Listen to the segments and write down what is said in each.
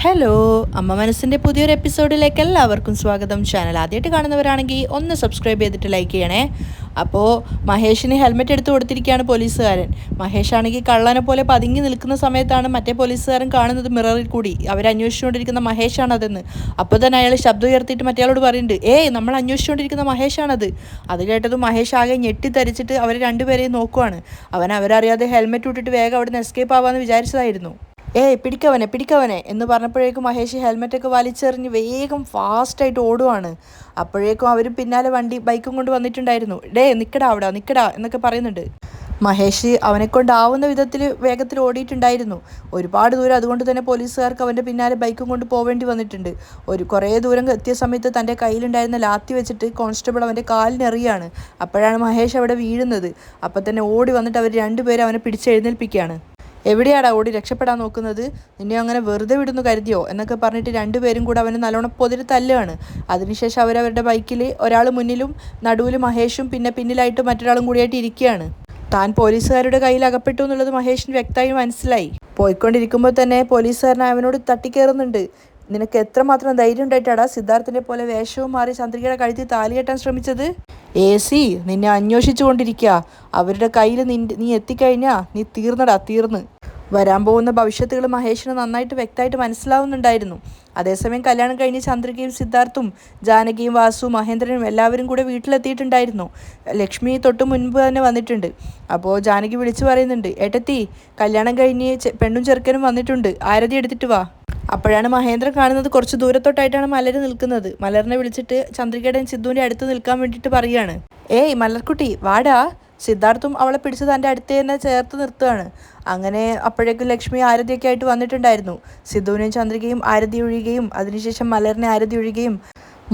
Hello, അമ്മ മനസ്സിൻ്റെ പുതിയൊരു എപ്പിസോഡിലേക്ക് എല്ലാവർക്കും സ്വാഗതം. ചാനൽ ആദ്യമായിട്ട് കാണുന്നവരാണെങ്കിൽ ഒന്ന് സബ്സ്ക്രൈബ് ചെയ്തിട്ട് ലൈക്ക് ചെയ്യണേ. അപ്പോൾ മഹേഷിന് ഹെൽമെറ്റ് എടുത്ത് കൊടുത്തിരിക്കുകയാണ് പോലീസുകാരൻ. മഹേഷ് ആണെങ്കിൽ കള്ളനെ പോലെ പതുങ്ങി നിൽക്കുന്ന സമയത്താണ് മറ്റേ പോലീസുകാരൻ കാണുന്നത് മിററിൽ കൂടി അവരന്വേഷിച്ചുകൊണ്ടിരിക്കുന്ന മഹേഷാണതെന്ന്. അപ്പോൾ തന്നെ അയാൾ ശബ്ദം ഉയർത്തിയിട്ട് മറ്റേയാളോട് പറയുന്നുണ്ട്, നമ്മൾ അന്വേഷിച്ചുകൊണ്ടിരിക്കുന്ന മഹേഷാണത്. അത് കേട്ടതും മഹേഷ് ആകെ ഞെട്ടിത്തരിച്ചിട്ട് അവർ രണ്ടുപേരെയും നോക്കുവാണ്. അവരറിയാതെ ഹെൽമെറ്റ് ഇട്ടിട്ട് വേഗം അവിടെ നിന്ന് എസ്കേപ്പ് ആവാമെന്ന് വിചാരിച്ചതായിരുന്നു. പിടിക്കവനെ എന്ന് പറഞ്ഞപ്പോഴേക്കും മഹേഷ് ഹെൽമെറ്റൊക്കെ വലിച്ചെറിഞ്ഞ് വേഗം ഫാസ്റ്റായിട്ട് ഓടുവാണ്. അപ്പോഴേക്കും അവർ പിന്നാലെ ബൈക്കും കൊണ്ട് വന്നിട്ടുണ്ടായിരുന്നു. നിക്കടാ എന്നൊക്കെ പറയുന്നുണ്ട്. മഹേഷ് അവനെ കൊണ്ടാവുന്ന വിധത്തിൽ വേഗത്തിൽ ഓടിയിട്ടുണ്ടായിരുന്നു. ഒരുപാട് ദൂരം. അതുകൊണ്ട് തന്നെ പോലീസുകാർക്ക് അവൻ്റെ പിന്നാലെ ബൈക്കും കൊണ്ട് പോവേണ്ടി വന്നിട്ടുണ്ട്. കുറേ ദൂരം എത്തിയ സമയത്ത് തൻ്റെ കയ്യിലുണ്ടായിരുന്ന ലാത്തി വെച്ചിട്ട് കോൺസ്റ്റബിൾ അവൻ്റെ കാലിനെറിയാണ്. അപ്പോഴാണ് മഹേഷ് അവിടെ വീഴുന്നത്. അപ്പം തന്നെ ഓടി വന്നിട്ട് അവർ രണ്ടുപേരും അവനെ പിടിച്ചെഴുന്നേൽപ്പിക്കുകയാണ്. എവിടെയാടാ ഓടി രക്ഷപ്പെടാൻ നോക്കുന്നത്? നിന്നെ അങ്ങനെ വെറുതെ വിടുന്നു കരുതിയോ എന്നൊക്കെ പറഞ്ഞിട്ട് രണ്ടുപേരും കൂടെ അവന് നല്ലോണം പൊതിര് തല്ലുകയാണ്. അതിനുശേഷം അവരവരുടെ ബൈക്കിൽ ഒരാൾ മുന്നിലും നടുവിൽ മഹേഷും പിന്നെ പിന്നിലായിട്ട് മറ്റൊരാളും കൂടിയായിട്ട് ഇരിക്കുകയാണ്. താൻ പോലീസുകാരുടെ കയ്യിൽ അകപ്പെട്ടു എന്നുള്ളത് മഹേഷിന് വ്യക്തമായി മനസ്സിലായി. പോയിക്കൊണ്ടിരിക്കുമ്പോൾ തന്നെ പോലീസുകാരൻ അവനോട് തട്ടിക്കയറുന്നുണ്ട്. നിനക്ക് എത്രമാത്രം ധൈര്യം ഉണ്ടായിട്ടാടാ സിദ്ധാർത്ഥിനെ പോലെ വേഷവും മാറി ചന്ദ്രികയുടെ കഴുത്തിൽ താലി കെട്ടാൻ ശ്രമിച്ചത്? നിന്നെ അന്വേഷിച്ചു കൊണ്ടിരിക്കുക. അവരുടെ കയ്യിൽ നീ എത്തിക്കഴിഞ്ഞാൽ നീ തീർന്ന് വരാൻ പോകുന്ന ഭവിഷ്യത്തുകൾ മഹേഷിന് നന്നായിട്ട് വ്യക്തമായിട്ട് മനസ്സിലാവുന്നുണ്ടായിരുന്നു. അതേസമയം കല്യാണം കഴിഞ്ഞ് ചന്ദ്രികയും സിദ്ധാർത്ഥും ജാനകിയും വാസു മഹേന്ദ്രനും എല്ലാവരും കൂടെ വീട്ടിലെത്തിയിട്ടുണ്ടായിരുന്നു. ലക്ഷ്മി തൊട്ട് മുൻപ് തന്നെ വന്നിട്ടുണ്ട്. അപ്പോൾ ജാനകി വിളിച്ചു പറയുന്നുണ്ട്, ഏട്ടത്തി കല്യാണം കഴിഞ്ഞ് പെണ്ണും ചെറുക്കനും വന്നിട്ടുണ്ട്, ആരതി എടുത്തിട്ട് വാ. അപ്പോഴാണ് മഹേന്ദ്രൻ കാണുന്നത് കുറച്ച് ദൂരത്തോട്ടായിട്ടാണ് മലർ നിൽക്കുന്നത്. മലറിനെ വിളിച്ചിട്ട് ചന്ദ്രികയുടെയും സിദ്ധുവിൻ്റെ അടുത്ത് നിൽക്കാൻ വേണ്ടിയിട്ട് പറയുകയാണ്. മലർക്കുട്ടി വാടാ. സിദ്ധാർത്ഥും അവളെ പിടിച്ച് തൻ്റെ അടുത്ത് തന്നെ ചേർത്ത് നിർത്തുകയാണ്. അങ്ങനെ അപ്പോഴേക്കും ലക്ഷ്മി ആരതിയൊക്കെ ആയിട്ട് വന്നിട്ടുണ്ടായിരുന്നു. സിദ്ധുവിനെയും ചന്ദ്രികയും ആരതി ഒഴിയുകയും അതിനുശേഷം മലറിനെ ആരതി ഒഴിയുകയും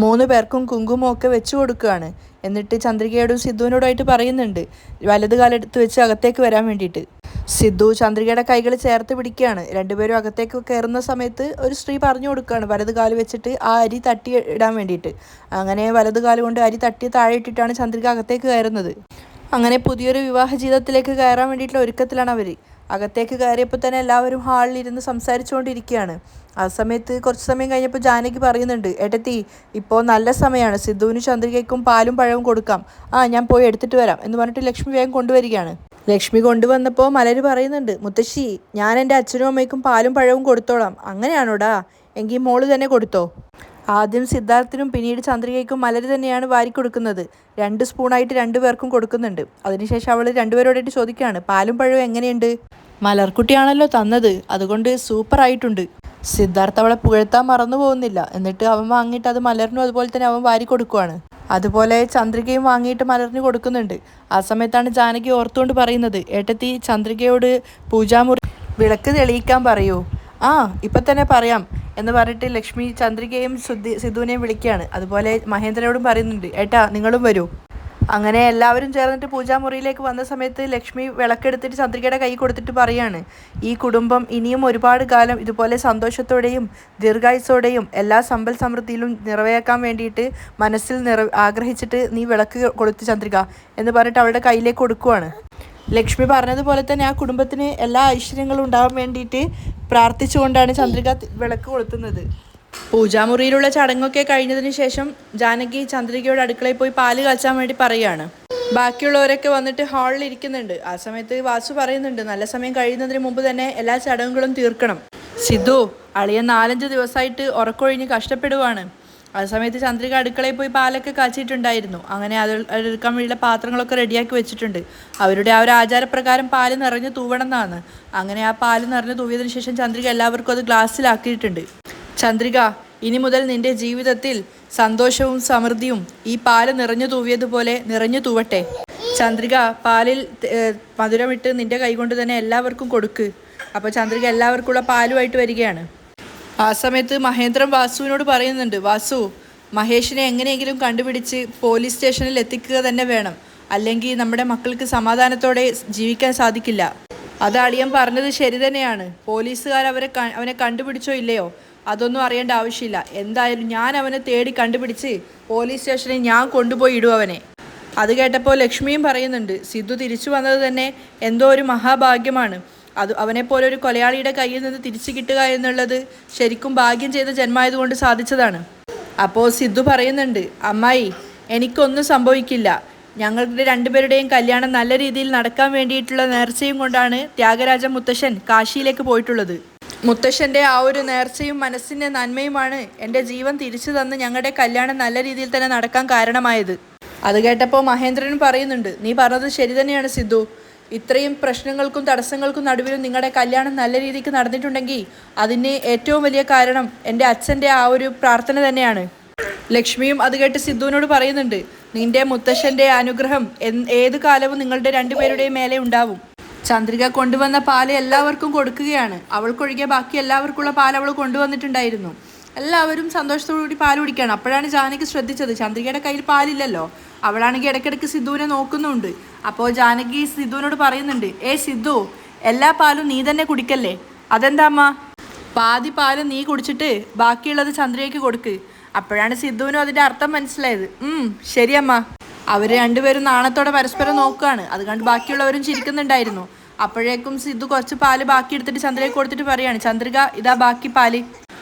3 പേർക്കും കുങ്കുമമൊക്കെ വെച്ചു കൊടുക്കുകയാണ്. എന്നിട്ട് ചന്ദ്രികയോടും സിദ്ധുവിനോടുമായിട്ട് പറയുന്നുണ്ട് വലത് കാലെടുത്ത് വെച്ച് അകത്തേക്ക് വരാൻ വേണ്ടിയിട്ട്. സിദ്ധു ചന്ദ്രികയുടെ കൈകൾ ചേർത്ത് പിടിക്കുകയാണ്. രണ്ടുപേരും അകത്തേക്ക് കയറുന്ന സമയത്ത് ഒരു സ്ത്രീ പറഞ്ഞു കൊടുക്കുകയാണ് വലത് കാല് വെച്ചിട്ട് ആ അരി തട്ടി ഇടാൻ വേണ്ടിയിട്ട്. അങ്ങനെ വലത് കാല് കൊണ്ട് അരി തട്ടി താഴെ ഇട്ടിട്ടാണ് ചന്ദ്രിക അകത്തേക്ക് കയറുന്നത്. അങ്ങനെ പുതിയൊരു വിവാഹ ജീവിതത്തിലേക്ക് കയറാൻ വേണ്ടിയിട്ടുള്ള ഒരുക്കത്തിലാണ് അവർ. അകത്തേക്ക് കയറിയപ്പോൾ തന്നെ എല്ലാവരും ഹാളിലിരുന്ന് സംസാരിച്ചുകൊണ്ടിരിക്കുകയാണ്. ആ സമയത്ത് കുറച്ച് സമയം കഴിഞ്ഞപ്പോൾ ജാനകി പറയുന്നുണ്ട്, ഏട്ടത്തി ഇപ്പോൾ നല്ല സമയമാണ്, സിദ്ധുവിനും ചന്ദ്രികയ്ക്കും പാലും പഴവും കൊടുക്കാം. ഞാൻ പോയി എടുത്തിട്ട് വരാം എന്ന് പറഞ്ഞിട്ട് ലക്ഷ്മി വേഗം കൊണ്ടുവരികയാണ്. ലക്ഷ്മി കൊണ്ടുവന്നപ്പോൾ മലര് പറയുന്നുണ്ട്, മുത്തശ്ശി ഞാൻ എൻ്റെ അച്ഛനും അമ്മയ്ക്കും പാലും പഴവും കൊടുത്തോളാം. അങ്ങനെയാണോടാ? എങ്കിൽ മോള് തന്നെ കൊടുത്തോ. ആദ്യം സിദ്ധാർത്ഥിനും പിന്നീട് ചന്ദ്രികയ്ക്കും മലര് തന്നെയാണ് വാരിക്കൊടുക്കുന്നത്. 2 സ്പൂണായിട്ട് 2 പേർക്കും കൊടുക്കുന്നുണ്ട്. അതിനുശേഷം അവൾ രണ്ടുപേരോടായിട്ട് ചോദിക്കുകയാണ്, പാലും പഴവും എങ്ങനെയുണ്ട്? മലർക്കുട്ടിയാണല്ലോ തന്നത്, അതുകൊണ്ട് സൂപ്പറായിട്ടുണ്ട്. സിദ്ധാർത്ഥ അവളെ പുകഴ്ത്താൻ മറന്നു പോകുന്നില്ല. എന്നിട്ട് അവൻ വാങ്ങിയിട്ട് അത് മലറിനും അതുപോലെ തന്നെ അവൻ വാരി കൊടുക്കുവാണ്. അതുപോലെ ചന്ദ്രികയും വാങ്ങിയിട്ട് മലറിന് കൊടുക്കുന്നുണ്ട്. ആ സമയത്താണ് ജാനകി ഓർത്തുകൊണ്ട് പറയുന്നത്, ഏട്ടത്തി ചന്ദ്രികയോട് പൂജാമുറി വിളക്ക് തെളിയിക്കാൻ പറയൂ. ഇപ്പം തന്നെ പറയാം എന്ന് പറഞ്ഞിട്ട് ലക്ഷ്മി ചന്ദ്രികയും സിദ്ധുവിനെയും വിളിക്കുകയാണ്. അതുപോലെ മഹേന്ദ്രനോടും പറയുന്നുണ്ട്, ഏട്ടാ നിങ്ങളും വരൂ. അങ്ങനെ എല്ലാവരും ചേർന്നിട്ട് പൂജാമുറിയിലേക്ക് വന്ന സമയത്ത് ലക്ഷ്മി വിളക്കെടുത്തിട്ട് ചന്ദ്രികയുടെ കൈ കൊടുത്തിട്ട് പറയാണ്, ഈ കുടുംബം ഇനിയും ഒരുപാട് കാലം ഇതുപോലെ സന്തോഷത്തോടെയും ദീർഘായുസോടെയും എല്ലാ സമ്പൽ സമൃദ്ധിയിലും നിറവേറ്റാൻ വേണ്ടിയിട്ട് മനസ്സിൽ ആഗ്രഹിച്ചിട്ട് നീ വിളക്ക് കൊളുത്തി ചന്ദ്രിക എന്ന് പറഞ്ഞിട്ട് അവളുടെ കയ്യിലേക്ക് കൊടുക്കുവാണ്. ലക്ഷ്മി പറഞ്ഞതുപോലെ തന്നെ ആ കുടുംബത്തിന് എല്ലാ ഐശ്വര്യങ്ങളും ഉണ്ടാവാൻ വേണ്ടിയിട്ട് പ്രാർത്ഥിച്ചുകൊണ്ടാണ് ചന്ദ്രിക വിളക്ക് കൊളുത്തുന്നത്. പൂജാമുറിയിലുള്ള ചടങ്ങൊക്കെ കഴിഞ്ഞതിന് ശേഷം ജാനകി ചന്ദ്രികയുടെ അടുക്കളയിൽ പോയി പാല് കാച്ചാൻ വേണ്ടി പറയുകയാണ്. ബാക്കിയുള്ളവരൊക്കെ വന്നിട്ട് ഹാളിൽ ഇരിക്കുന്നുണ്ട്. ആ സമയത്ത് വാസു പറയുന്നുണ്ട്, നല്ല സമയം കഴിയുന്നതിന് മുമ്പ് തന്നെ എല്ലാ ചടങ്ങുകളും തീർക്കണം. സിദ്ധു അളിയൻ 4-5 ദിവസമായിട്ട് ഉറക്കൊഴിഞ്ഞ് കഷ്ടപ്പെടുവാണ്. ആ സമയത്ത് ചന്ദ്രിക അടുക്കളയിൽ പോയി പാലൊക്കെ കാച്ചിട്ടുണ്ടായിരുന്നു. അങ്ങനെ എടുക്കാൻ വേണ്ടിയുള്ള പാത്രങ്ങളൊക്കെ റെഡിയാക്കി വെച്ചിട്ടുണ്ട്. അവരുടെ ആ ഒരു ആചാരപ്രകാരം പാല് നിറഞ്ഞ് തൂവണം എന്നാണ്. അങ്ങനെ ആ പാല് നിറഞ്ഞ് തൂവിയതിനു ശേഷം ചന്ദ്രിക എല്ലാവർക്കും അത് ഗ്ലാസ്സിലാക്കിയിട്ടുണ്ട്. ചന്ദ്രിക, ഇനി മുതൽ നിന്റെ ജീവിതത്തിൽ സന്തോഷവും സമൃദ്ധിയും ഈ പാല് നിറഞ്ഞു തൂവിയതുപോലെ നിറഞ്ഞു തൂവട്ടെ. ചന്ദ്രിക പാലിൽ മധുരമിട്ട് നിന്റെ കൈകൊണ്ട് തന്നെ എല്ലാവർക്കും കൊടുക്ക്. അപ്പോൾ ചന്ദ്രിക എല്ലാവർക്കുള്ള പാലുമായിട്ട് വരികയാണ്. ആ സമയത്ത് മഹേന്ദ്രൻ വാസുവിനോട് പറയുന്നുണ്ട്, വാസു മഹേഷിനെ എങ്ങനെയെങ്കിലും കണ്ടുപിടിച്ച് പോലീസ് സ്റ്റേഷനിൽ എത്തിക്കുക തന്നെ വേണം, അല്ലെങ്കിൽ നമ്മുടെ മക്കൾക്ക് സമാധാനത്തോടെ ജീവിക്കാൻ സാധിക്കില്ല. അത് അളിയൻ പറഞ്ഞത് ശരി തന്നെയാണ്. പോലീസുകാർ അവനെ കണ്ടുപിടിച്ചോ ഇല്ലയോ അതൊന്നും അറിയേണ്ട ആവശ്യമില്ല. എന്തായാലും ഞാൻ അവനെ തേടി കണ്ടുപിടിച്ച് പോലീസ് സ്റ്റേഷനിൽ ഞാൻ കൊണ്ടുപോയി ഇടും അവനെ. അത് കേട്ടപ്പോൾ ലക്ഷ്മിയും പറയുന്നുണ്ട്, സിദ്ധു തിരിച്ചു വന്നത് തന്നെ എന്തോ ഒരു മഹാഭാഗ്യമാണ്. അവനെപ്പോലെ ഒരു കൊലയാളിയുടെ കയ്യിൽ നിന്ന് തിരിച്ചു കിട്ടുക എന്നുള്ളത് ശരിക്കും ഭാഗ്യം ചെയ്ത ജന്മമായതുകൊണ്ട് സാധിച്ചതാണ്. അപ്പോൾ സിദ്ധു പറയുന്നുണ്ട്, അമ്മായി എനിക്കൊന്നും സംഭവിക്കില്ല, ഞങ്ങളുടെ രണ്ടുപേരുടെയും കല്യാണം നല്ല രീതിയിൽ നടക്കാൻ വേണ്ടിയിട്ടുള്ള നേർച്ചയും കൊണ്ടാണ് ത്യാഗരാജ മുത്തശ്ശൻ കാശിയിലേക്ക് പോയിട്ടുള്ളത്. മുത്തശ്ശൻ്റെ ആ ഒരു നേർച്ചയും മനസ്സിൻ്റെ നന്മയുമാണ് എൻ്റെ ജീവൻ തിരിച്ചു തന്ന് ഞങ്ങളുടെ കല്യാണം നല്ല രീതിയിൽ തന്നെ നടക്കാൻ കാരണമായത്. അത് കേട്ടപ്പോൾ മഹേന്ദ്രനും പറയുന്നുണ്ട്, നീ പറഞ്ഞത് ശരി തന്നെയാണ് സിദ്ധു, ഇത്രയും പ്രശ്നങ്ങൾക്കും തടസ്സങ്ങൾക്കും നടുവിലും നിങ്ങളുടെ കല്യാണം നല്ല രീതിക്ക് നടന്നിട്ടുണ്ടെങ്കിൽ അതിന് ഏറ്റവും വലിയ കാരണം എൻ്റെ അച്ഛൻ്റെ ആ ഒരു പ്രാർത്ഥന തന്നെയാണ്. ലക്ഷ്മിയും അത് കേട്ട് സിദ്ധുവിനോട് പറയുന്നുണ്ട്, നിന്റെ മുത്തശ്ശൻ്റെ അനുഗ്രഹം ഏത് കാലവും നിങ്ങളുടെ രണ്ടുപേരുടെയും മേലെ ഉണ്ടാവും. ചന്ദ്രിക കൊണ്ടുവന്ന പാല് എല്ലാവർക്കും കൊടുക്കുകയാണ്. അവൾക്കൊഴികെ ബാക്കി എല്ലാവർക്കുള്ള പാൽ അവൾ കൊണ്ടുവന്നിട്ടുണ്ടായിരുന്നു. എല്ലാവരും സന്തോഷത്തോടുകൂടി പാൽ കുടിക്കുകയാണ്. അപ്പോഴാണ് ജാനകി ശ്രദ്ധിച്ചത് ചന്ദ്രികയുടെ കയ്യിൽ പാലില്ലല്ലോ. അവളാണെങ്കിൽ ഇടയ്ക്കിടയ്ക്ക് സിദ്ധുവിനെ നോക്കുന്നുണ്ട്. അപ്പോൾ ജാനകി സിദ്ധുവിനോട് പറയുന്നുണ്ട്, സിദ്ധു, എല്ലാ പാലും നീ തന്നെ കുടിക്കല്ലേ? അതെന്താ അമ്മ? പാതി പാലും നീ കുടിച്ചിട്ട് ബാക്കിയുള്ളത് ചന്ദ്രികയ്ക്ക് കൊടുക്ക്. അപ്പോഴാണ് സിദ്ധുവിനും അതിൻ്റെ അർത്ഥം മനസ്സിലായത്. ശരിയമ്മ. അവർ രണ്ടുപേരും നാണത്തോടെ പരസ്പരം നോക്കുകയാണ്. അത് കണ്ട് ബാക്കിയുള്ളവരും ചിരിക്കുന്നുണ്ടായിരുന്നു. അപ്പോഴേക്കും സിദ്ധു കുറച്ച് പാല് ബാക്കി എടുത്തിട്ട് ചന്ദ്രയ്ക്ക് കൊടുത്തിട്ട് പറയാണ്, ചന്ദ്രിക ഇതാ ബാക്കി പാല്.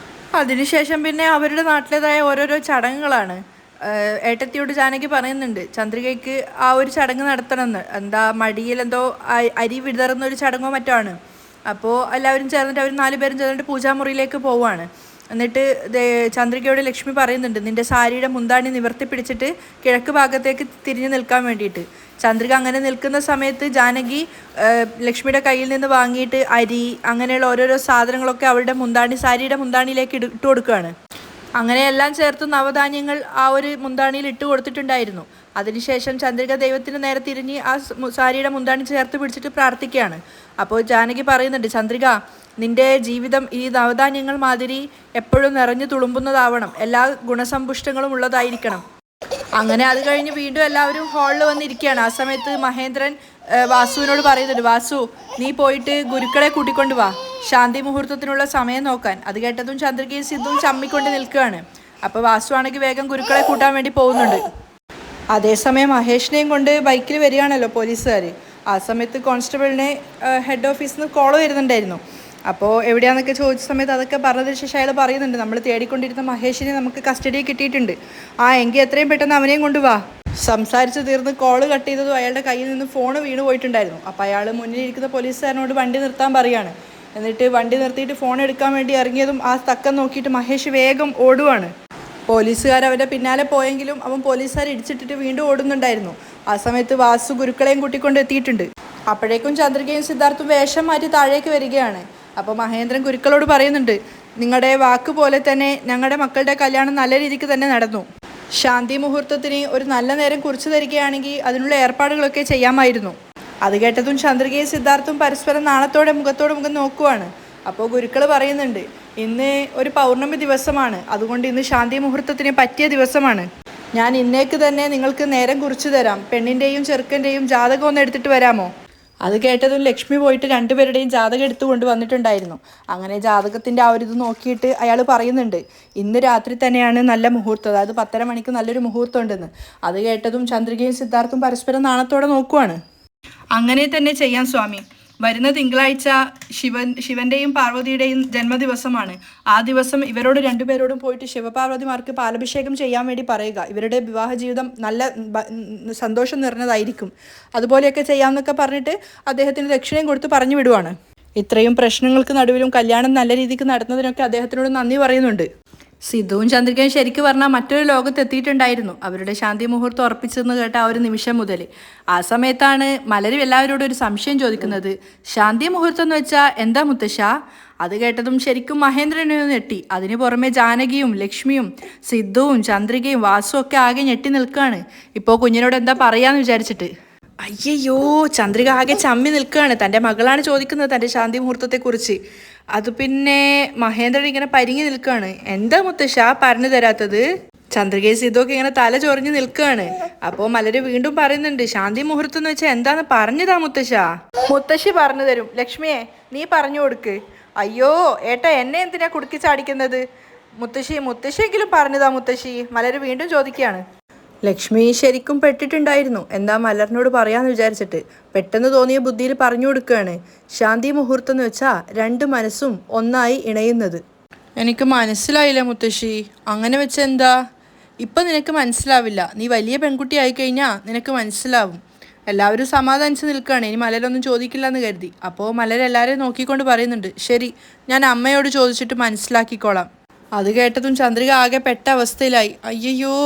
അതിനുശേഷം പിന്നെ അവരുടെ നാട്ടിലേതായ ഓരോരോ ചടങ്ങുകളാണ്. ഏട്ടത്തിയോട് ജാനകി പറയുന്നുണ്ട് ചന്ദ്രികയ്ക്ക് ആ ഒരു ചടങ്ങ് നടത്തണമെന്ന്. എന്താ മടിയിൽ എന്തോ അരി വിതറുന്ന ഒരു ചടങ്ങോ മറ്റോ ആണ്. അപ്പോൾ എല്ലാവരും ചേർന്നിട്ട് അവർ 4 പേരും ചേർന്നിട്ട് പൂജാമുറിയിലേക്ക് പോവുകയാണ്. എന്നിട്ട് ചന്ദ്രികയോട് ലക്ഷ്മി പറയുന്നുണ്ട്, നിന്റെ സാരിയുടെ മുന്താണി നിവർത്തി പിടിച്ചിട്ട് കിഴക്ക് ഭാഗത്തേക്ക് തിരിഞ്ഞു നിൽക്കാൻ വേണ്ടിയിട്ട്. ചന്ദ്രിക അങ്ങനെ നിൽക്കുന്ന സമയത്ത് ജാനകി ലക്ഷ്മിയുടെ കയ്യിൽ നിന്ന് വാങ്ങിയിട്ട് അരി അങ്ങനെയുള്ള ഓരോരോ സാധനങ്ങളൊക്കെ അവളുടെ സാരിയുടെ മുന്താണിയിലേക്ക് ഇട്ട് കൊടുക്കുകയാണ്. അങ്ങനെയെല്ലാം ചേർത്ത് നവധാന്യങ്ങൾ ആ ഒരു മുന്താണിയിൽ ഇട്ട് കൊടുത്തിട്ടുണ്ടായിരുന്നു. അതിനുശേഷം ചന്ദ്രിക ദൈവത്തിന് നേരെ തിരിഞ്ഞ് ആ സാരിയുടെ മുന്താണി ചേർത്ത് പിടിച്ചിട്ട് പ്രാർത്ഥിക്കുകയാണ്. അപ്പോൾ ജാനകി പറയുന്നുണ്ട്, ചന്ദ്രിക നിന്റെ ജീവിതം ഈ നവധാന്യങ്ങൾ മാതിരി എപ്പോഴും നിറഞ്ഞു തുളുമ്പുന്നതാവണം, എല്ലാ ഗുണസമ്പുഷ്ടങ്ങളും ഉള്ളതായിരിക്കണം. അങ്ങനെ അത് കഴിഞ്ഞ് വീണ്ടും എല്ലാവരും ഹാളിൽ വന്നിരിക്കുകയാണ്. ആ സമയത്ത് മഹേന്ദ്രൻ വാസുവിനോട് പറയുന്നുണ്ട്, വാസു നീ പോയിട്ട് ഗുരുക്കളെ കൂട്ടിക്കൊണ്ട് വാ, ശാന്തി മുഹൂർത്തത്തിനുള്ള സമയം നോക്കാൻ. അത് കേട്ടതും ചന്ദ്രികയും സിദ്ധുവും ചമ്മിക്കൊണ്ട് നിൽക്കുകയാണ്. അപ്പോൾ വാസു ആണെങ്കിൽ വേഗം ഗുരുക്കളെ കൂട്ടാൻ വേണ്ടി പോകുന്നുണ്ട്. അതേസമയം മഹേഷിനെയും കൊണ്ട് ബൈക്കിൽ വരികയാണല്ലോ പോലീസുകാർ. ആ സമയത്ത് കോൺസ്റ്റബിളിനെ ഹെഡ് ഓഫീസിൽ നിന്ന് കോൾ വരുന്നുണ്ടായിരുന്നു. അപ്പോൾ എവിടെയാണെന്നൊക്കെ ചോദിച്ച സമയത്ത് അതൊക്കെ പറഞ്ഞതിന് ശേഷം അയാൾ പറയുന്നുണ്ട്, നമ്മൾ തേടിക്കൊണ്ടിരുന്ന മഹേഷിനെ നമുക്ക് കസ്റ്റഡിയിൽ കിട്ടിയിട്ടുണ്ട്. എങ്കിൽ എത്രയും പെട്ടെന്ന് അവനെയും കൊണ്ടുവാ. സംസാരിച്ച് തീർന്ന് കോള് കട്ട് ചെയ്തതും അയാളുടെ കയ്യിൽ നിന്ന് ഫോൺ വീണ് പോയിട്ടുണ്ടായിരുന്നു. അപ്പോൾ അയാൾ മുന്നിലിരിക്കുന്ന പോലീസുകാരനോട് വണ്ടി നിർത്താൻ പറയുകയാണ്. എന്നിട്ട് വണ്ടി നിർത്തിയിട്ട് ഫോൺ എടുക്കാൻ വേണ്ടി ഇറങ്ങിയതും ആ തക്കം നോക്കിയിട്ട് മഹേഷ് വേഗം ഓടുവാണ്. പോലീസുകാർ അവൻ്റെ പിന്നാലെ പോയെങ്കിലും അവൻ പോലീസുകാർ ഇടിച്ചിട്ടിട്ട് വീണ്ടും ഓടുന്നുണ്ടായിരുന്നു. ആ സമയത്ത് വാസു ഗുരുക്കളെയും കൂട്ടിക്കൊണ്ട് എത്തിയിട്ടുണ്ട്. അപ്പോഴേക്കും ചന്ദ്രികയും സിദ്ധാർത്ഥും വേഷം മാറ്റി താഴേക്ക് വരികയാണ്. അപ്പോൾ മഹേന്ദ്രൻ ഗുരുക്കളോട് പറയുന്നുണ്ട്, നിങ്ങളുടെ വാക്ക് പോലെ തന്നെ ഞങ്ങളുടെ മക്കളുടെ കല്യാണം നല്ല രീതിക്ക് തന്നെ നടന്നു. ശാന്തി മുഹൂർത്തത്തിന് ഒരു നല്ല നേരം കുറിച്ചു തരികയാണെങ്കിൽ അതിനുള്ള ഏർപ്പാടുകളൊക്കെ ചെയ്യാമായിരുന്നു. അത് കേട്ടതും ചന്ദ്രികയും സിദ്ധാർത്ഥും പരസ്പരം നാണത്തോടെ മുഖത്തോട് മുഖം നോക്കുവാണ്. അപ്പോൾ ഗുരുക്കൾ പറയുന്നുണ്ട്, ഇന്ന് ഒരു പൗർണമി ദിവസമാണ്, അതുകൊണ്ട് ഇന്ന് ശാന്തി മുഹൂർത്തത്തിന് പറ്റിയ ദിവസമാണ്. ഞാൻ ഇന്നേക്ക് തന്നെ നിങ്ങൾക്ക് നേരം കുറിച്ചു തരാം. പെണ്ണിൻ്റെയും ചെറുക്കൻ്റെയും ജാതകം ഒന്ന് എടുത്തിട്ട് വരാമോ? അത് കേട്ടതും ലക്ഷ്മി പോയിട്ട് രണ്ടുപേരുടെയും ജാതകം എടുത്തു കൊണ്ട് വന്നിട്ടുണ്ടായിരുന്നു. അങ്ങനെ ജാതകത്തിൻ്റെ ആ ഒരു ഇത് നോക്കിയിട്ട് അയാൾ പറയുന്നുണ്ട്, ഇന്ന് രാത്രി തന്നെയാണ് നല്ല മുഹൂർത്തം, അതായത് 10:30 മണിക്ക് നല്ലൊരു മുഹൂർത്തം ഉണ്ടെന്ന്. അത് കേട്ടതും ചന്ദ്രികയും സിദ്ധാർത്ഥും പരസ്പരം നാണത്തോടെ നോക്കുവാണ്. അങ്ങനെ തന്നെ ചെയ്യാം സ്വാമി. വരുന്ന തിങ്കളാഴ്ച ശിവന്റെയും പാർവതിയുടെയും ജന്മദിവസമാണ്. ആ ദിവസം ഇവരോട് രണ്ടുപേരോടും പോയിട്ട് ശിവപാർവതിമാർക്ക് പാലഭിഷേകം ചെയ്യാൻ വേണ്ടി പറയുക. ഇവരുടെ വിവാഹ ജീവിതം നല്ല സന്തോഷം നിറഞ്ഞതായിരിക്കും. അതുപോലെയൊക്കെ ചെയ്യാമെന്നൊക്കെ പറഞ്ഞിട്ട് അദ്ദേഹത്തിന് ദക്ഷിണയും കൊടുത്ത് പറഞ്ഞു വിടുവാണ്. ഇത്രയും പ്രശ്നങ്ങൾക്ക് നടുവിലും കല്യാണം നല്ല രീതിക്ക് നടന്നതിനൊക്കെ അദ്ദേഹത്തിനോട് നന്ദി പറയുന്നുണ്ട്. സിദ്ധുവും ചന്ദ്രികയും ശരിക്കും പറഞ്ഞാൽ മറ്റൊരു ലോകത്തെത്തിയിട്ടുണ്ടായിരുന്നു. അവരുടെ ശാന്തി മുഹൂർത്തം ഉറപ്പിച്ചെന്ന് കേട്ട ആ ഒരു നിമിഷം മുതൽ. ആ സമയത്താണ് മലരും എല്ലാവരോടും ഒരു സംശയം ചോദിക്കുന്നത്, ശാന്തി മുഹൂർത്തം എന്ന് വെച്ചാൽ എന്താ മുത്തശ്ശ? അത് കേട്ടതും ശരിക്കും മഹേന്ദ്രനെ ഞെട്ടി. അതിന് പുറമെ ജാനകിയും ലക്ഷ്മിയും സിദ്ധുവും ചന്ദ്രികയും വാസുവും ഒക്കെ ആകെ ഞെട്ടി നിൽക്കുകയാണ്. ഇപ്പോൾ കുഞ്ഞിനോട് എന്താ പറയാന്ന് വിചാരിച്ചിട്ട്. അയ്യോ, ചന്ദ്രിക ആകെ ചമ്മി നിൽക്കുകയാണ്. തൻ്റെ മകളാണ് ചോദിക്കുന്നത് തൻ്റെ ശാന്തി മുഹൂർത്തത്തെക്കുറിച്ച്. അത് പിന്നെ മഹേന്ദ്രൻ ഇങ്ങനെ പരിങ്ങി നിൽക്കുകയാണ്. എന്താ മുത്തശ്ശ പറഞ്ഞു തരാത്തത്? ചന്ദ്രികയും സിദ്ധുവൊക്കെ ഇങ്ങനെ തല ചൊറിഞ്ഞ് നിൽക്കുകയാണ്. അപ്പോൾ മലര് വീണ്ടും പറയുന്നുണ്ട്, ശാന്തി മുഹൂർത്തം എന്ന് വെച്ചാൽ എന്താന്ന് പറഞ്ഞതാ മുത്തശ്ശ? മുത്തശ്ശി പറഞ്ഞു തരും. ലക്ഷ്മിയെ നീ പറഞ്ഞു കൊടുക്ക്. അയ്യോ ഏട്ടാ, എന്നെ എന്തിനാ കുടുക്കി ചാടിക്കുന്നത്? മുത്തശ്ശിയെങ്കിലും പറഞ്ഞതാ മുത്തശ്ശി. മലര് വീണ്ടും ചോദിക്കുകയാണ്. ലക്ഷ്മി ശരിക്കും പെട്ടിട്ടുണ്ടായിരുന്നു. എന്താ മലറിനോട് പറയാന്ന് വിചാരിച്ചിട്ട് പെട്ടെന്ന് തോന്നിയ ബുദ്ധിയിൽ പറഞ്ഞു കൊടുക്കുകയാണ്. ശാന്തി മുഹൂർത്തം എന്ന് വെച്ചാൽ രണ്ട് മനസ്സും ഒന്നായി ഇണയുന്നത്. എനിക്ക് മനസ്സിലായില്ല മുത്തശ്ശി. അങ്ങനെ വെച്ച എന്താ? ഇപ്പം നിനക്ക് മനസ്സിലാവില്ല. നീ വലിയ പെൺകുട്ടി ആയിക്കഴിഞ്ഞാൽ നിനക്ക് മനസ്സിലാവും. എല്ലാവരും സമാധാനിച്ച് നിൽക്കുകയാണ്. ഇനി മലരൊന്നും ചോദിക്കില്ല എന്ന് കരുതി. അപ്പോൾ മലർ എല്ലാവരെയും നോക്കിക്കൊണ്ട് പറയുന്നുണ്ട്, ശരി, ഞാൻ അമ്മയോട് ചോദിച്ചിട്ട് മനസ്സിലാക്കിക്കോളാം. അത് കേട്ടതും ചന്ദ്രിക ആകെ പെട്ട അവസ്ഥയിലായി. അയ്യോ,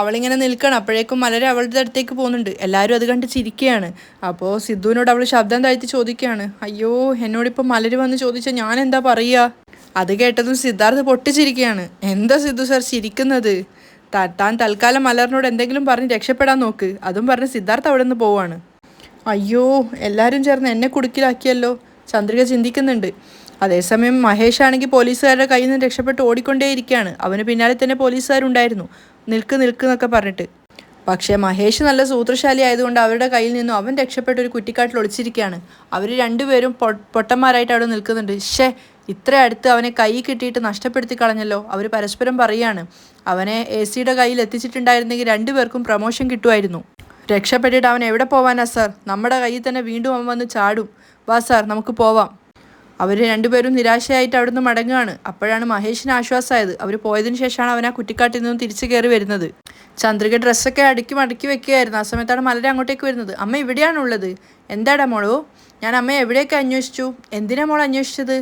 അവളിങ്ങനെ നിൽക്കണം. അപ്പോഴേക്കും മലര അവളുടെ അടുത്തേക്ക് പോകുന്നുണ്ട്. എല്ലാവരും അത് കണ്ട് ചിരിക്കുകയാണ്. അപ്പോൾ സിദ്ധുവിനോട് അവൾ ശബ്ദം താഴ്ത്തി ചോദിക്കുകയാണ്, അയ്യോ, എന്നോടിപ്പോൾ മലര് വന്ന് ചോദിച്ചാൽ ഞാൻ എന്താ പറയുക? അത് കേട്ടതും സിദ്ധാർത്ഥ് പൊട്ടിച്ചിരിക്കുകയാണ്. എന്താ സിദ്ധു സാർ ചിരിക്കുന്നത്? താൻ തൽക്കാലം മലറിനോട് എന്തെങ്കിലും പറഞ്ഞ് രക്ഷപ്പെടാൻ നോക്ക്. അതും പറഞ്ഞ് സിദ്ധാർത്ഥ് അവിടെ നിന്ന് പോവാണ്. അയ്യോ, എല്ലാവരും ചേർന്ന് എന്നെ കുടുക്കിലാക്കിയല്ലോ, ചന്ദ്രിക ചിന്തിക്കുന്നുണ്ട്. അതേസമയം മഹേഷ് ആണെങ്കിൽ പോലീസുകാരുടെ കയ്യിൽ നിന്ന് രക്ഷപ്പെട്ട് ഓടിക്കൊണ്ടേയിരിക്കുകയാണ്. അവന് പിന്നാലെ തന്നെ പോലീസുകാരുണ്ടായിരുന്നു, നിൽക്ക് എന്നൊക്കെ പറഞ്ഞിട്ട്. പക്ഷേ മഹേഷ് നല്ല സൂത്രശാലി ആയതുകൊണ്ട് അവരുടെ കയ്യിൽ നിന്നും അവൻ രക്ഷപ്പെട്ട് ഒരു കുറ്റിക്കാട്ടിൽ ഒളിച്ചിരിക്കുകയാണ്. അവർ രണ്ടുപേരും പൊട്ടന്മാരായിട്ട് അവിടെ നിൽക്കുന്നുണ്ട്. ഇത്ര അടുത്ത് അവനെ കൈ കിട്ടിയിട്ട് നഷ്ടപ്പെടുത്തി കളഞ്ഞല്ലോ. അവർ പരസ്പരം പറയുകയാണ്, അവനെ AC-യുടെ കയ്യിൽ എത്തിച്ചിട്ടുണ്ടായിരുന്നെങ്കിൽ രണ്ടുപേർക്കും പ്രമോഷൻ കിട്ടുമായിരുന്നു. രക്ഷപ്പെട്ടിട്ട് അവൻ എവിടെ പോവാനാ സാർ? നമ്മുടെ കയ്യിൽ തന്നെ വീണ്ടും അവൻ വന്ന് ചാടും. വാ സാർ, നമുക്ക് പോവാം. അവർ രണ്ടുപേരും നിരാശയായിട്ട് അവിടുന്ന് മടങ്ങുകയാണ്. അപ്പോഴാണ് മഹേഷിന് ആശ്വാസമായത്. അവർ പോയതിനു ശേഷമാണ് അവൻ ആ കുറ്റിക്കാട്ടിൽ നിന്നും തിരിച്ചു കയറി വരുന്നത്. ചന്ദ്രിക ഡ്രസ്സൊക്കെ മടക്കി വെക്കുകയായിരുന്നു. ആ സമയത്താണ് മലര അങ്ങോട്ടേക്ക് വരുന്നത്. അമ്മ ഇവിടെയാണുള്ളത്. എന്താടാ മോളോ? ഞാൻ അമ്മയെ എവിടെയൊക്കെ അന്വേഷിച്ചു. എന്തിനാ മോൾ അന്വേഷിച്ചത്?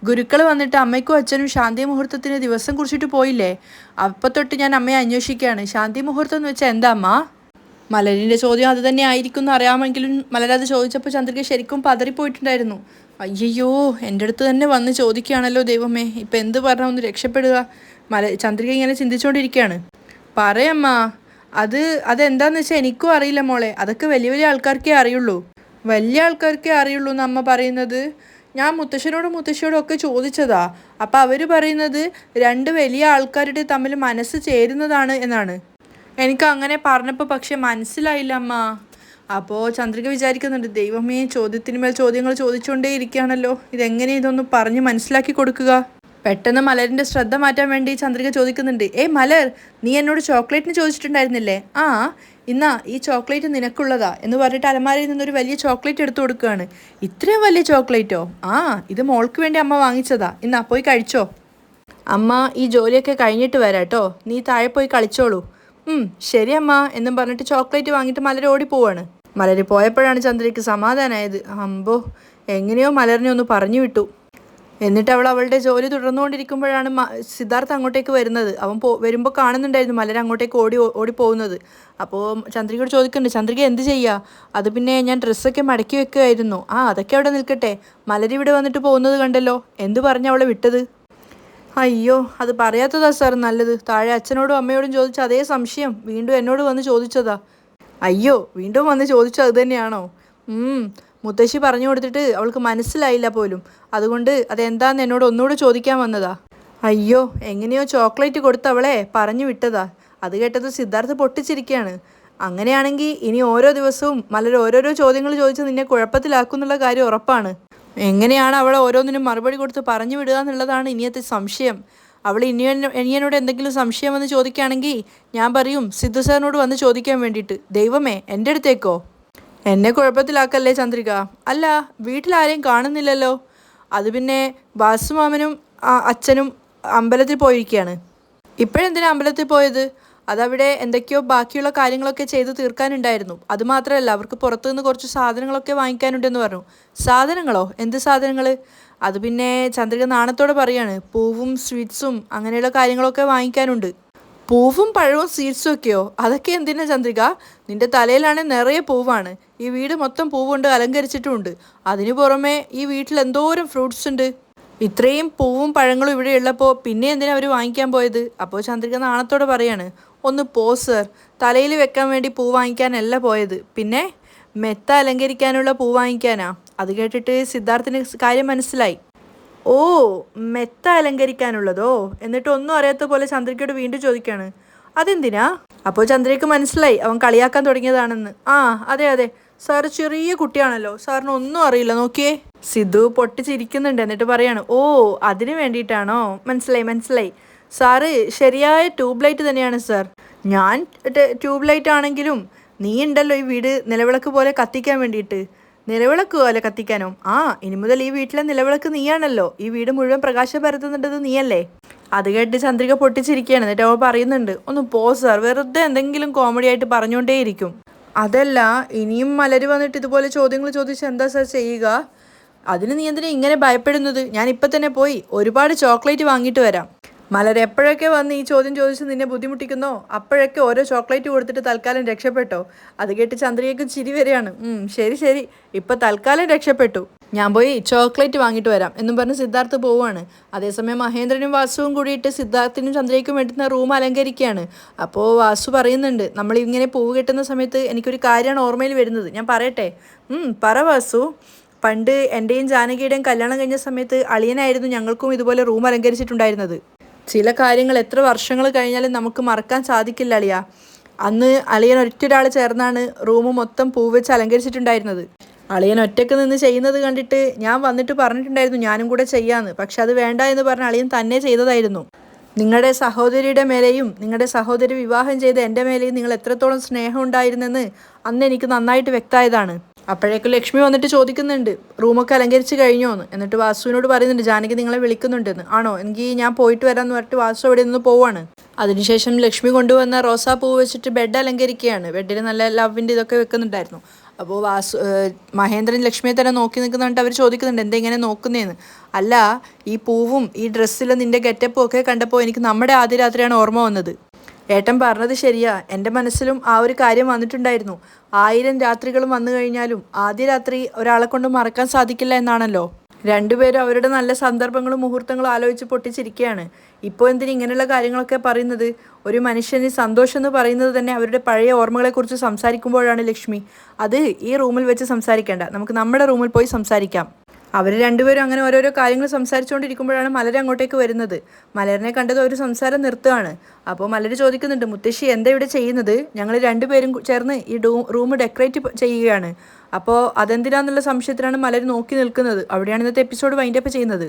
ഗുരുക്കൾ വന്നിട്ട് അമ്മയ്ക്കും അച്ഛനും ശാന്തി മുഹൂർത്തത്തിന് ദിവസം കുറിച്ചിട്ട് പോയില്ലേ? അപ്പം തൊട്ട് ഞാൻ അമ്മയെ അന്വേഷിക്കുകയാണ്. ശാന്തി മുഹൂർത്തം എന്ന് വെച്ചാൽ എന്താ അമ്മ? മലരിൻ്റെ ചോദ്യം അത് തന്നെ ആയിരിക്കും എന്ന് അറിയാമെങ്കിലും മലരത് ചോദിച്ചപ്പോൾ ചന്ദ്രിക ശരിക്കും പതറിപ്പോയിട്ടുണ്ടായിരുന്നു. അയ്യോ, എൻ്റെ അടുത്ത് തന്നെ വന്ന് ചോദിക്കുകയാണല്ലോ ദൈവമേ, ഇപ്പം എന്ത് പറഞ്ഞാൽ ഒന്ന് രക്ഷപ്പെടുക? ചന്ദ്രിക ഇങ്ങനെ ചിന്തിച്ചുകൊണ്ടിരിക്കുകയാണ്. പറയമ്മ, അതെന്താന്ന് വെച്ചാൽ എനിക്കും അറിയില്ല മോളെ. അതൊക്കെ വലിയ വലിയ ആൾക്കാർക്കേ അറിയുള്ളൂ. വലിയ ആൾക്കാർക്കേ അറിയുള്ളൂ എന്ന് അമ്മ പറയുന്നത്? ഞാൻ മുത്തശ്ശിയോടും ഒക്കെ ചോദിച്ചതാ. അപ്പം അവർ പറയുന്നത് രണ്ട് വലിയ ആൾക്കാരുടെ തമ്മിൽ മനസ്സ് ചേരുന്നതാണ് എന്നാണ്. എനിക്ക് അങ്ങനെ പറഞ്ഞപ്പോൾ പക്ഷെ മനസ്സിലായില്ല അമ്മ. അപ്പോൾ ചന്ദ്രിക വിചാരിക്കുന്നുണ്ട്, ദൈവമേ, ചോദ്യത്തിന് മേൽ ചോദ്യങ്ങൾ ചോദിച്ചുകൊണ്ടേ ഇരിക്കുകയാണല്ലോ, ഇതെങ്ങനെ ഇതൊന്ന് പറഞ്ഞ് മനസ്സിലാക്കി കൊടുക്കുക? പെട്ടെന്ന് മലരിൻ്റെ ശ്രദ്ധ മാറ്റാൻ വേണ്ടി ചന്ദ്രിക ചോദിക്കുന്നുണ്ട്, മലർ, നീ എന്നോട് ചോക്ലേറ്റിന് ചോദിച്ചിട്ടുണ്ടായിരുന്നില്ലേ? ഇന്നാ ഈ ചോക്ലേറ്റ് നിനക്കുള്ളതാ എന്ന് പറഞ്ഞിട്ട് അലമാരയിൽ നിന്നൊരു വലിയ ചോക്ലേറ്റ് എടുത്തു കൊടുക്കുകയാണ്. ഇത്രയും വലിയ ചോക്ലേറ്റോ? ഇത് മോൾക്ക് വേണ്ടി അമ്മ വാങ്ങിച്ചതാ. ഇന്നാ പോയി കഴിച്ചോ. അമ്മ ഈ ജോലിയൊക്കെ കഴിഞ്ഞിട്ട് വരാം കേട്ടോ, നീ താഴെ പോയി കളിച്ചോളൂ. ശരി അമ്മ എന്നും പറഞ്ഞിട്ട് ചോക്ലേറ്റ് വാങ്ങിയിട്ട് മലർ ഓടിപ്പോവാണ്. മലർ പോയപ്പോഴാണ് ചന്ദ്രയ്ക്ക് സമാധാനമായത്. അമ്പോ, എങ്ങനെയോ മലറിനെ ഒന്ന് പറഞ്ഞു വിട്ടു. എന്നിട്ട് അവളുടെ ജോലി തുടർന്നുകൊണ്ടിരിക്കുമ്പോഴാണ് സിദ്ധാർത്ഥ് അങ്ങോട്ടേക്ക് വരുന്നത്. അവൻ വരുമ്പോൾ കാണുന്നുണ്ടായിരുന്നു മലർ അങ്ങോട്ടേക്ക് ഓടി പോകുന്നത്. അപ്പോൾ ചന്ദ്രികയോട് ചോദിക്കുന്നുണ്ട്, ചന്ദ്രിക എന്ത് ചെയ്യുക? അത് പിന്നെ ഞാൻ ഡ്രസ്സൊക്കെ മടക്കി വെക്കുകയായിരുന്നു. അതൊക്കെ അവിടെ നിൽക്കട്ടെ, മലർ ഇവിടെ വന്നിട്ട് പോകുന്നത് കണ്ടല്ലോ, എന്ത് പറഞ്ഞ് അവളെ വിട്ടത്? അയ്യോ, അത് പറയാത്തതാ സാർ നല്ലത്. താഴെ അച്ഛനോടും അമ്മയോടും ചോദിച്ച അതേ സംശയം വീണ്ടും എന്നോട് വന്ന് ചോദിച്ചതാ. അയ്യോ, വീണ്ടും വന്ന് ചോദിച്ചു അത് തന്നെയാണോ? മുത്തശ്ശി പറഞ്ഞു കൊടുത്തിട്ട് അവൾക്ക് മനസ്സിലായില്ല പോലും. അതുകൊണ്ട് അതെന്താന്ന് എന്നോട് ഒന്നുകൂടെ ചോദിക്കാൻ വന്നതാ. അയ്യോ, എങ്ങനെയോ ചോക്ലേറ്റ് കൊടുത്ത് അവളെ പറഞ്ഞു വിട്ടതാ. അത് കേട്ടത് സിദ്ധാർത്ഥ് പൊട്ടിച്ചിരിക്കുകയാണ്. അങ്ങനെയാണെങ്കിൽ ഇനി ഓരോ ദിവസവും മലർ ഓരോരോ ചോദ്യങ്ങൾ ചോദിച്ച് നിന്നെ കുഴപ്പത്തിലാക്കുന്നുള്ള കാര്യം ഉറപ്പാണ്. എങ്ങനെയാണ് അവളെ ഓരോന്നിനും മറുപടി കൊടുത്ത് പറഞ്ഞു വിടുക എന്നുള്ളതാണ് ഇനിയത്തെ സംശയം. അവൾ ഇനിയനോട് എന്തെങ്കിലും സംശയം വന്ന് ചോദിക്കുകയാണെങ്കിൽ ഞാൻ പറയും സിദ്ധു സാറിനോട് വന്ന് ചോദിക്കാൻ വേണ്ടിയിട്ട്. ദൈവമേ, എൻ്റെ അടുത്തേക്കോ? എന്നെ കുഴപ്പത്തിലാക്കല്ലേ ചന്ദ്രിക. അല്ല, വീട്ടിലാരെയും കാണുന്നില്ലല്ലോ. അത് പിന്നെ വാസുമാമനും അച്ഛനും അമ്പലത്തിൽ പോയിരിക്കുകയാണ്. ഇപ്പോഴെന്തിനാ അമ്പലത്തിൽ പോയത്? അതവിടെ എന്തൊക്കെയോ ബാക്കിയുള്ള കാര്യങ്ങളൊക്കെ ചെയ്ത് തീർക്കാനുണ്ടായിരുന്നു. അതുമാത്രമല്ല, അവർക്ക് പുറത്തുനിന്ന് കുറച്ച് സാധനങ്ങളൊക്കെ വാങ്ങിക്കാനുണ്ടെന്ന് പറഞ്ഞു. സാധനങ്ങളോ? എന്ത് സാധനങ്ങൾ? അത് പിന്നെ ചന്ദ്രിക നാണത്തോടെ പറയാണ്, പൂവും സ്വീറ്റ്സും അങ്ങനെയുള്ള കാര്യങ്ങളൊക്കെ വാങ്ങിക്കാനുണ്ട്. പൂവും പഴവും സ്വീറ്റ്സും ഒക്കെയോ? അതൊക്കെ എന്തിനാ ചന്ദ്രിക? നിന്റെ തലയിലാണെങ്കിൽ നിറയെ പൂവാണ്. ഈ വീട് മൊത്തം പൂവുകൊണ്ട് അലങ്കരിച്ചിട്ടുമുണ്ട്. അതിനു പുറമെ ഈ വീട്ടിൽ എന്തോരം ഫ്രൂട്ട്സ് ഉണ്ട്. ഇത്രയും പൂവും പഴങ്ങളും ഇവിടെ ഉള്ളപ്പോൾ പിന്നെ എന്തിനാ അവർ വാങ്ങിക്കാൻ പോയത്? അപ്പോൾ ചന്ദ്രിക നാണത്തോടെ പറയാണ്, ഒന്ന് പോ സർ, തലയിൽ വെക്കാൻ വേണ്ടി പൂ വാങ്ങിക്കാനല്ല പോയത്, പിന്നെ മെത്ത അലങ്കരിക്കാനുള്ള പൂ വാങ്ങിക്കാനാ. അത് കേട്ടിട്ട് സിദ്ധാർത്ഥിന് കാര്യം മനസ്സിലായി. ഓ, മെത്ത അലങ്കരിക്കാനുള്ളതോ? എന്നിട്ട് ഒന്നും അറിയാത്ത പോലെ ചന്ദ്രികയോട് വീണ്ടും ചോദിക്കുകയാണ്, അതെന്തിനാ? അപ്പോൾ ചന്ദ്രയ്ക്ക് മനസ്സിലായി അവൻ കളിയാക്കാൻ തുടങ്ങിയതാണെന്ന്. അതെ, സാറ് ചെറിയ കുട്ടിയാണല്ലോ, സാറിന് ഒന്നും അറിയില്ല, നോക്കിയേ. സിദ്ധു പൊട്ടിച്ചിരിക്കുന്നുണ്ട്. എന്നിട്ട് പറയാണ്, ഓ, അതിന് വേണ്ടിയിട്ടാണോ? മനസ്സിലായി. സാറ് ശരിയായ ട്യൂബ് ലൈറ്റ് തന്നെയാണ് സാർ. ഞാൻ ട്യൂബ് ലൈറ്റ് ആണെങ്കിലും നീ ഉണ്ടല്ലോ ഈ വീട് നിലവിളക്ക് പോലെ കത്തിക്കാൻ വേണ്ടിയിട്ട്. നിലവിളക്ക് പോലെ കത്തിക്കാനോ? ആ, ഇനി മുതൽ ഈ വീട്ടിലെ നിലവിളക്ക് നീയാണല്ലോ. ഈ വീട് മുഴുവൻ പ്രകാശം പരത്തുന്നുണ്ടത് നീയല്ലേ. അത് കേട്ട് ചന്ദ്രിക പൊട്ടിച്ചിരിക്കുകയാണ്. എന്നിട്ട് അവൾ പറയുന്നുണ്ട്, ഒന്ന് പോ സാർ, വെറുതെ എന്തെങ്കിലും കോമഡി ആയിട്ട് പറഞ്ഞുകൊണ്ടേയിരിക്കും. അതല്ല, ഇനിയും മലര് വന്നിട്ട് ഇതുപോലെ ചോദ്യങ്ങൾ ചോദിച്ച് എന്താ സാർ ചെയ്യുക? അതിന് നീ എന്തിനാ ഇങ്ങനെ ഭയപ്പെടുന്നത്? ഞാൻ ഇപ്പം തന്നെ പോയി ഒരുപാട് ചോക്ലേറ്റ് വാങ്ങിയിട്ട് വരാം. മലർ എപ്പോഴൊക്കെ വന്ന് ഈ ചോദ്യം ചോദിച്ച് നിന്നെ ബുദ്ധിമുട്ടിക്കുന്നോ അപ്പോഴൊക്കെ ഓരോ ചോക്ലേറ്റ് കൊടുത്തിട്ട് തൽക്കാലം രക്ഷപ്പെട്ടോ. അത് കേട്ട് ചന്ദ്രികയ്ക്ക് ചിരി വരികയാണ്. ശരി ശരി, ഇപ്പം തൽക്കാലം രക്ഷപ്പെട്ടു, ഞാൻ പോയി ചോക്ലേറ്റ് വാങ്ങിയിട്ട് വരാം എന്നും പറഞ്ഞ് സിദ്ധാർത്ഥ് പോവുകയാണ്. അതേസമയം മഹേന്ദ്രനും വാസുവും കൂടിയിട്ട് സിദ്ധാർത്ഥിനും ചന്ദ്രയ്ക്കും വേണ്ടുന്ന റൂം അലങ്കരിക്കുകയാണ്. അപ്പോൾ വാസു പറയുന്നുണ്ട്, നമ്മൾ ഇങ്ങനെ പൂവ് കെട്ടുന്ന സമയത്ത് എനിക്കൊരു കാര്യമാണ് ഓർമ്മയിൽ വരുന്നത്, ഞാൻ പറയട്ടെ? പറ വാസു. പണ്ട് എൻ്റെയും ജാനകിയുടെയും കല്യാണം കഴിഞ്ഞ സമയത്ത് അളിയനായിരുന്നു ഞങ്ങൾക്കും ഇതുപോലെ റൂം അലങ്കരിച്ചിട്ടുണ്ടായിരുന്നത്. ചില കാര്യങ്ങൾ എത്ര വർഷങ്ങൾ കഴിഞ്ഞാലും നമുക്ക് മറക്കാൻ സാധിക്കില്ല അളിയ. അന്ന് അളിയൻ ഒറ്റൊരാൾ ചേർന്നാണ് റൂം മൊത്തം പൂവ് വെച്ച് അലങ്കരിച്ചിട്ടുണ്ടായിരുന്നത്. അളിയൻ ഒറ്റയ്ക്ക് നിന്ന് ചെയ്യുന്നത് കണ്ടിട്ട് ഞാൻ വന്നിട്ട് പറഞ്ഞിട്ടുണ്ടായിരുന്നു ഞാനും കൂടെ ചെയ്യാമെന്ന്. പക്ഷെ അത് വേണ്ട എന്ന് പറഞ്ഞ അളിയൻ തന്നെ ചെയ്തതായിരുന്നു. നിങ്ങളുടെ സഹോദരിയുടെ മേലെയും നിങ്ങളുടെ സഹോദരി വിവാഹം ചെയ്ത എൻ്റെ മേലെയും നിങ്ങൾ എത്രത്തോളം സ്നേഹം ഉണ്ടായിരുന്നെന്ന് അന്ന് എനിക്ക് നന്നായിട്ട് വ്യക്തമായതാണ്. അപ്പോഴേക്കും ലക്ഷ്മി വന്നിട്ട് ചോദിക്കുന്നുണ്ട്, റൂമൊക്കെ അലങ്കരിച്ച് കഴിഞ്ഞോ എന്ന്. എന്നിട്ട് വാസുവിനോട് പറയുന്നുണ്ട്, ജാനകി നിങ്ങളെ വിളിക്കുന്നുണ്ടെന്ന്. ആണോ, എങ്കിൽ ഞാൻ പോയിട്ട് വരാമെന്ന് പറഞ്ഞിട്ട് വാസു അവിടെ നിന്ന് പോവാണ്. അതിനുശേഷം ലക്ഷ്മി കൊണ്ടുവന്ന റോസാപ്പൂ വെച്ചിട്ട് ബെഡ് അലങ്കരിക്കുകയാണ്. ബെഡിൽ നല്ല ലവിൻ്റെ ഇതൊക്കെ വെക്കുന്നുണ്ടായിരുന്നു. അപ്പോൾ മഹേന്ദ്രൻ ലക്ഷ്മിയെ തന്നെ നോക്കി നിൽക്കുന്നുണ്ട്. അവർ ചോദിക്കുന്നുണ്ട്, എന്താ ഇങ്ങനെ നോക്കുന്നതെന്ന്. അല്ല, ഈ പൂവും ഈ ഡ്രസ്സിലും നിൻ്റെ ഗെറ്റപ്പും ഒക്കെ കണ്ടപ്പോൾ എനിക്ക് നമ്മുടെ ആദ്യ രാത്രിയാണ് ഓർമ്മ വന്നത്. ഏട്ടൻ പറഞ്ഞത് ശരിയാ, എൻ്റെ മനസ്സിലും ആ ഒരു കാര്യം വന്നിട്ടുണ്ടായിരുന്നു. 1000 രാത്രികളും വന്നു കഴിഞ്ഞാലും ആദ്യ രാത്രി ഒരാളെ കൊണ്ട് മറക്കാൻ സാധിക്കില്ല എന്നാണല്ലോ. രണ്ടുപേരും അവരുടെ നല്ല സന്ദർഭങ്ങളും മുഹൂർത്തങ്ങളും ആലോചിച്ച് പൊട്ടിച്ചിരിക്കുകയാണ്. ഇപ്പോൾ എന്തിന് ഇങ്ങനെയുള്ള കാര്യങ്ങളൊക്കെ പറയുന്നത്? ഒരു മനുഷ്യന് സന്തോഷം എന്ന് പറയുന്നത് തന്നെ അവരുടെ പഴയ ഓർമ്മകളെക്കുറിച്ച് സംസാരിക്കുമ്പോഴാണ് ലക്ഷ്മി. അത് ഈ റൂമിൽ വെച്ച് സംസാരിക്കേണ്ട, നമുക്ക് നമ്മുടെ റൂമിൽ പോയി സംസാരിക്കാം. അവർ രണ്ടുപേരും അങ്ങനെ ഓരോരോ കാര്യങ്ങൾ സംസാരിച്ചുകൊണ്ടിരിക്കുമ്പോഴാണ് മലർ അങ്ങോട്ടേക്ക് വരുന്നത്. മലറിനെ കണ്ടത് ഒരു സംസാരം നിർത്തുകയാണ്. അപ്പോൾ മലർ ചോദിക്കുന്നുണ്ട്, മുത്തശ്ശി എന്താ ഇവിടെ ചെയ്യുന്നത്? ഞങ്ങൾ രണ്ടുപേരും ചേർന്ന് ഈ റൂം ഡെക്കറേറ്റ് ചെയ്യുകയാണ്. അപ്പോൾ അതെന്തിനാന്നുള്ള സംശയത്തിലാണ് മലർ നോക്കി നിൽക്കുന്നത്. അവിടെയാണ് ഇന്നത്തെ എപ്പിസോഡ് വൈൻഡപ്പ് ചെയ്യുന്നത്.